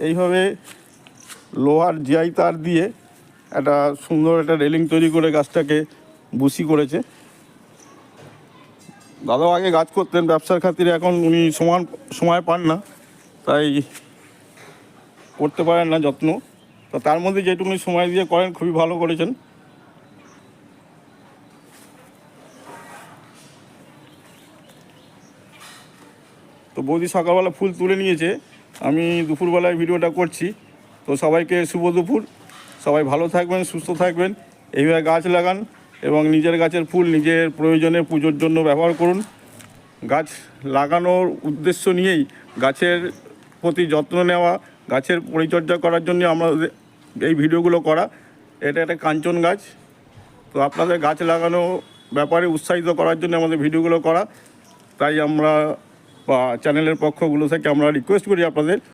এইভাবে লোহার জিআই তার দিয়ে একটা সুন্দর একটা রেলিং তৈরি করে গাছটাকে বুশি করেছে। দাদাও আগে গাছ করতেন ব্যবসার খাতিরে, এখন উনি সময় পান না, তাই করতে পারেন না যত্ন। তো তার মধ্যে যেটুকুনি সময় দিয়ে করেন খুবই ভালো করেছেন। তো বৌদি সকালবেলা ফুল তুলে নিয়েছে, আমি দুপুরবেলায় ভিডিওটা করছি। তো সবাইকে শুভ দুপুর, সবাই ভালো থাকবেন, সুস্থ থাকবেন, এইভাবে গাছ লাগান এবং নিজের গাছের ফুল নিজের প্রয়োজনে পুজোর জন্য ব্যবহার করুন। গাছ লাগানোর উদ্দেশ্য নিয়েই গাছের প্রতি যত্ন নেওয়া, গাছের পরিচর্যা করার জন্য আমাদের এই ভিডিওগুলো করা। এটা একটা কাঞ্চন গাছ, তো আপনাদের গাছ লাগানো ব্যাপারে উৎসাহিত করার জন্য আমাদের ভিডিওগুলো করা। তাই আমরা বা চ্যানেলের পক্ষগুলো থেকে আমরা রিকোয়েস্ট করি আপনাদের